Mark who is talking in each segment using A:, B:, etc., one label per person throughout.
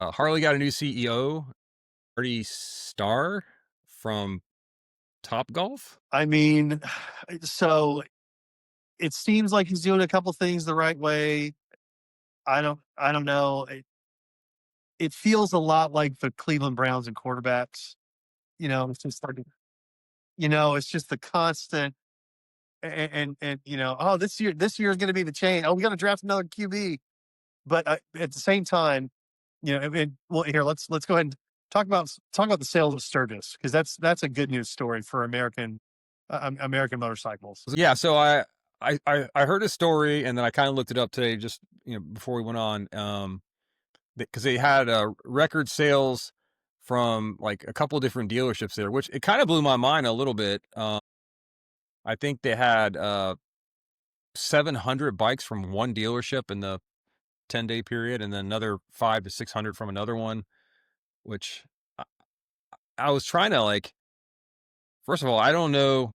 A: Harley got a new CEO, Artie Starr from Top Golf.
B: I mean, so it seems like he's doing a couple things the right way. I don't know. It feels a lot like the Cleveland Browns and quarterbacks. It's just like, it's just the constant and oh, this year is going to be the change. Oh, we got to draft another QB. But at the same time, well, here let's go ahead and talk about the sales of Sturgis, because that's a good news story for American motorcycles.
A: Yeah, so I heard a story and then I kind of looked it up today, just before we went on, because they had record sales from like a couple different dealerships there, which it kind of blew my mind a little bit. I think they had 700 bikes from one dealership in the 10-day period, and then another 5 to 600 from another one. Which I, I was trying to like. First of all, I don't know.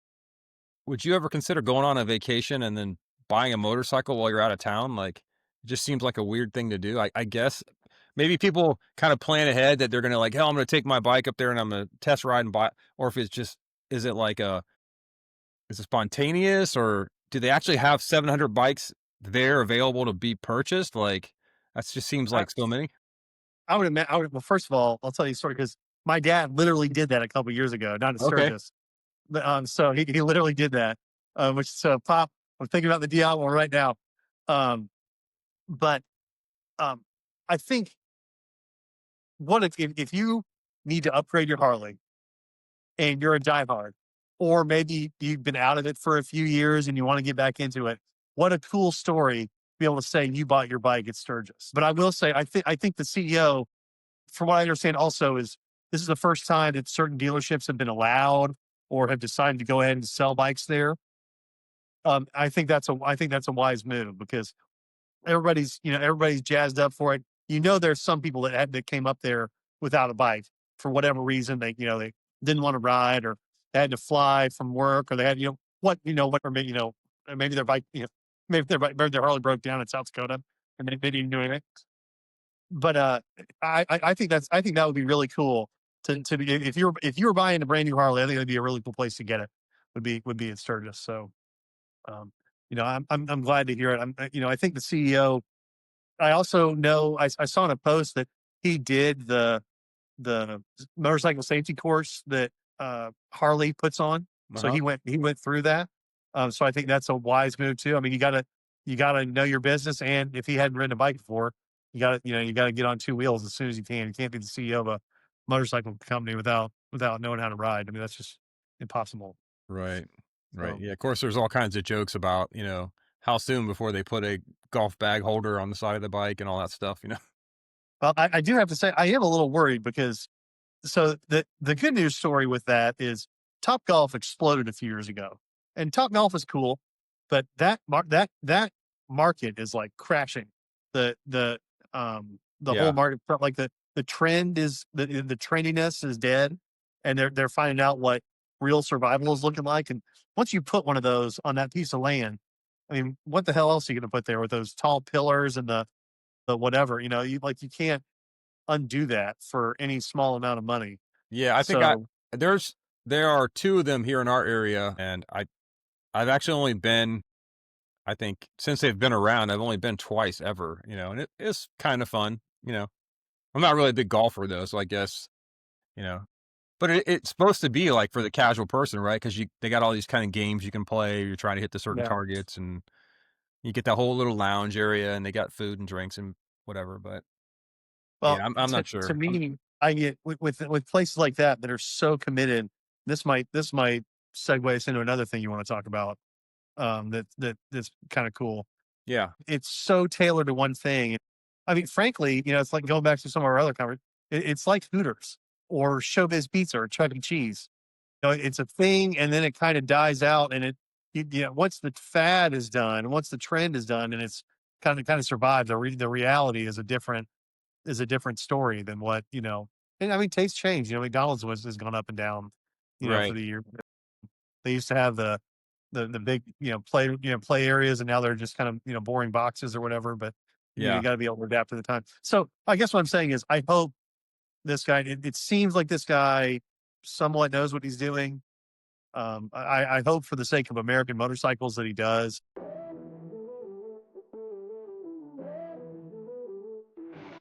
A: Would you ever consider going on a vacation and then buying a motorcycle while you're out of town? Like, it just seems like a weird thing to do. I guess maybe people kind of plan ahead that they're gonna like, hell, I'm gonna take my bike up there and I'm gonna test ride and buy. Or if it's just, is it like is it spontaneous, or do they actually have 700 bikes there available to be purchased? Like, that just seems
B: I,
A: like so many.
B: I would imagine. Well, first of all, I'll tell you a story, because my dad literally did that a couple years ago, not at
A: Okay.
B: Sturgis, but so he literally did that. Which so Pop, I'm thinking about the Diablo right now. Um, but um, I think what if you need to upgrade your Harley and you're a diehard, or maybe you've been out of it for a few years and you want to get back into it. What a cool story to be able to say you bought your bike at Sturgis. But I will say, I think the CEO, from what I understand, also is this is the first time that certain dealerships have been allowed or have decided to go ahead and sell bikes there. I think that's a wise move, because everybody's jazzed up for it. There's some people that came up there without a bike for whatever reason. They didn't want to ride, or they had to fly from work, or they had or maybe their bike maybe their Harley broke down in South Dakota and they didn't do anything. But I think that would be really cool to be, if you were buying a brand new Harley. I think that'd be a really cool place to get it. Would be at Sturgis. So um, I'm glad to hear it. I think the CEO. I also know I saw in a post that he did the motorcycle safety course that Harley puts on. So
A: Uh-huh.
B: he went through that. So I think that's a wise move too. I mean, you gotta know your business, and if he hadn't ridden a bike before, you gotta get on two wheels as soon as you can. You can't be the CEO of a motorcycle company without knowing how to ride. I mean, that's just impossible.
A: Right. Right.
B: So,
A: Yeah. Of course, there's all kinds of jokes about, how soon before they put a golf bag holder on the side of the bike and all that stuff.
B: well, I do have to say I am a little worried, because the good news story with that is Top Golf exploded a few years ago, and Top Golf is cool, but that market is like crashing. The whole
A: Yeah.
B: market felt like the trend is the trendiness is dead, and they're finding out what real survival is looking like. And once you put one of those on that piece of land, I mean, what the hell else are you going to put there with those tall pillars and the whatever? You can't undo that for any small amount of money.
A: Yeah. I think
B: So,
A: there's, there are two of them here in our area. And I've actually only been, I think since they've been around, I've only been twice ever, and it is kind of fun. I'm not really a big golfer though. So I guess, you know, but it's supposed to be like for the casual person, right? Cause they got all these kind of games you can play. You're trying to hit the certain
B: yeah.
A: targets, and you get that whole little lounge area, and they got food and drinks and whatever, but
B: Well,
A: yeah, I'm
B: to
A: not
B: to
A: sure.
B: me, I get with places like that are so committed. This might segue us into another thing you want to talk about. That's kind of cool.
A: Yeah.
B: It's so tailored to one thing. I mean, frankly, it's like going back to some of our other conversations. It's like Hooters or Showbiz Pizza or Chuck E. Cheese. It's a thing, and then it kind of dies out, and once the fad is done, once the trend is done, and it's kind of survived. The reality is a different story than what. And I mean, tastes change. McDonald's has gone up and down, for
A: Right.
B: the year. They used to have the big, play areas, and now they're just kind of, boring boxes or whatever. But You
A: Yeah.
B: got to be able to adapt to the time. So I guess what I'm saying is, I hope this guy. It seems like this guy somewhat knows what he's doing. I hope for the sake of American motorcycles that he does.